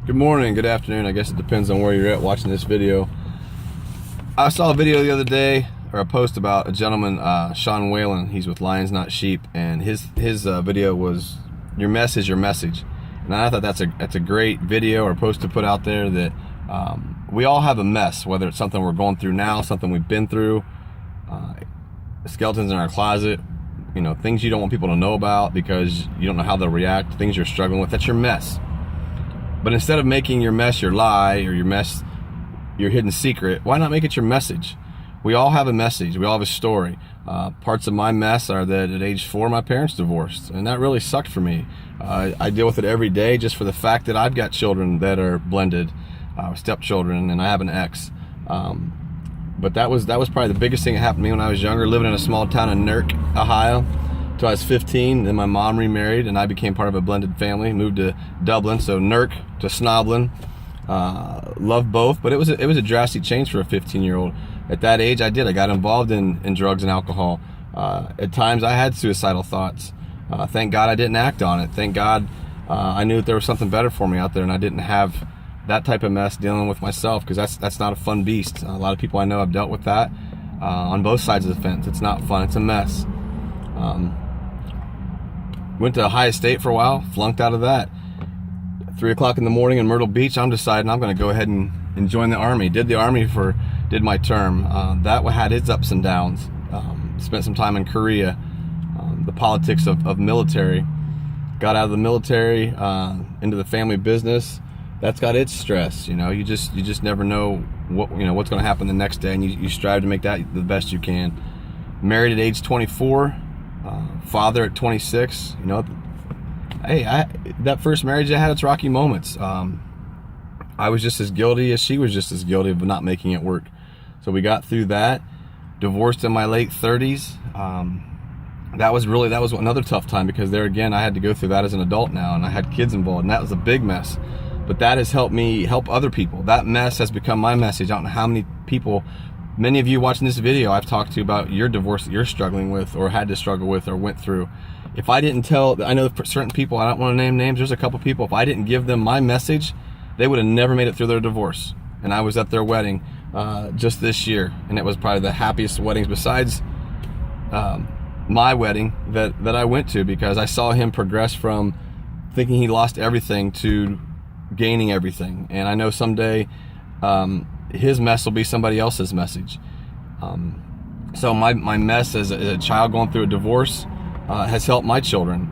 Good morning, good afternoon. I guess it depends on where you're at watching this video. I saw a video the other day, or a post about a gentleman, Sean Whalen. He's with Lions Not Sheep, and his video was "Your mess is your message." And I thought that's a great video or post to put out there. That we all have a mess, whether it's something we're going through now, something we've been through, skeletons in our closet, you know, things you don't want people to know about because you don't know how they'll react, things you're struggling with. That's your mess. But instead of making your mess your lie or your mess your hidden secret, why not make it your message? We all have a message. We all have a story. Parts of my mess are that at age 4, my parents divorced, and that really sucked for me. I deal with it every day just for the fact that I've got children that are blended, stepchildren, and I have an ex. But that was probably the biggest thing that happened to me when I was younger, living in a small town in Nurk, Ohio. Until I was 15, then my mom remarried and I became part of a blended family, moved to Dublin, so Nurk to Snoblin. Loved both, but it was a drastic change for a 15-year-old. At that age, I got involved in drugs and alcohol. At times I had suicidal thoughts. Thank God I didn't act on it. Thank God I knew that there was something better for me out there, and I didn't have that type of mess dealing with myself, because that's not a fun beast. A lot of people I know have dealt with that on both sides of the fence. It's not fun. It's a mess. Went to Ohio State for a while, flunked out of that. 3 o'clock in the morning in Myrtle Beach, I'm deciding I'm going to go ahead and join the Army. Did my term. That had its ups and downs. Spent some time in Korea. The politics of military. Got out of the military into the family business. That's got its stress. You know, you just never know what's going to happen the next day, and you strive to make that the best you can. Married at age 24. Father at 26. You know, hey, that first marriage I had its rocky moments. I was just as guilty as she was just as guilty of not making it work. So we got through that. Divorced in my late 30s. That was another tough time, because there again I had to go through that as an adult now, and I had kids involved, and that was a big mess. But that has helped me help other people. That mess has become my message. I don't know how many people, many of you watching this video, I've talked to about your divorce that you're struggling with, or had to struggle with, or went through. If I didn't tell, I know for certain people, I don't want to name names, there's a couple people, if I didn't give them my message, they would have never made it through their divorce. And I was at their wedding just this year, and it was probably the happiest weddings besides my wedding that I went to, because I saw him progress from thinking he lost everything to gaining everything. And I know someday his mess will be somebody else's message. So my mess as a child going through a divorce has helped my children,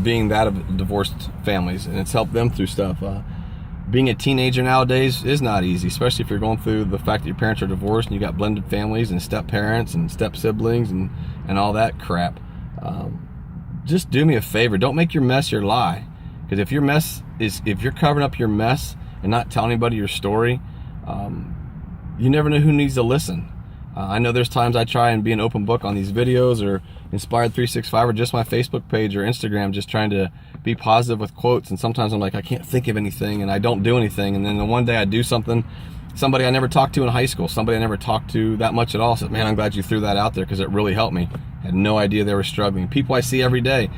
being that of divorced families, and it's helped them through stuff. Being a teenager nowadays is not easy, especially if you're going through the fact that your parents are divorced and you got blended families and step parents and step siblings and all that crap. Just do me a favor, don't make your mess your lie. Because if you're covering up your mess and not telling anybody your story, you never know who needs to listen. I know there's times I try and be an open book on these videos, or Inspired 365, or just my Facebook page or Instagram, just trying to be positive with quotes. And sometimes I'm like, I can't think of anything, and I don't do anything. And then the one day I do something, somebody I never talked to in high school, somebody I never talked to that much at all, said, man, I'm glad you threw that out there, because it really helped me. I had no idea they were struggling. People I see every day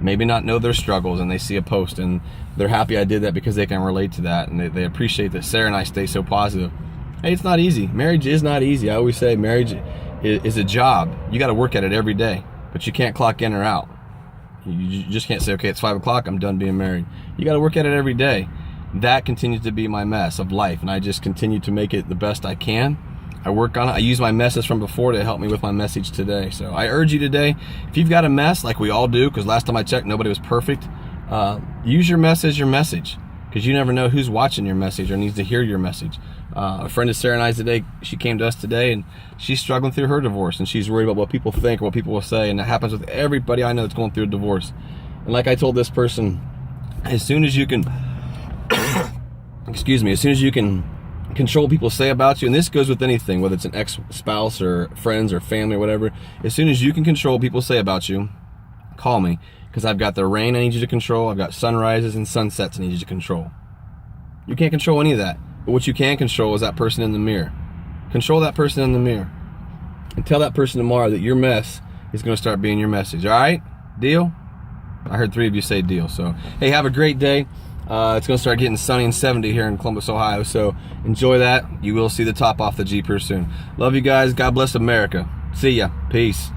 maybe not know their struggles, and they see a post and they're happy I did that because they can relate to that, and they appreciate that Sarah and I stay so positive. Hey, it's not easy. Marriage is not easy. I always say marriage is a job. You got to work at it every day, but you can't clock in or out. You just can't say, okay, it's 5 o'clock, I'm done being married. You got to work at it every day. That continues to be my mess of life, and I just continue to make it the best I can. I work on it. I use my messes from before to help me with my message today. So I urge you today, if you've got a mess, like we all do, because last time I checked, nobody was perfect, use your mess as your message, because you never know who's watching your message or needs to hear your message. A friend of Sarah and I's today, she came to us today, and she's struggling through her divorce, and she's worried about what people think or what people will say, and that happens with everybody I know that's going through a divorce. And like I told this person, as soon as you can as soon as you can control what people say about you, and this goes with anything, whether it's an ex-spouse or friends or family or whatever, as soon as you can control what people say about you, call me, because I've got the rain I need you to control, I've got sunrises and sunsets I need you to control. You can't control any of that, but what you can control is that person in the mirror. Control that person in the mirror, and tell that person tomorrow that your mess is going to start being your message. All right? Deal? I heard 3 of you say deal. So, hey, have a great day. It's going to start getting sunny and 70 here in Columbus, Ohio. So enjoy that. You will see the top off the Jeep here soon. Love you guys. God bless America. See ya. Peace.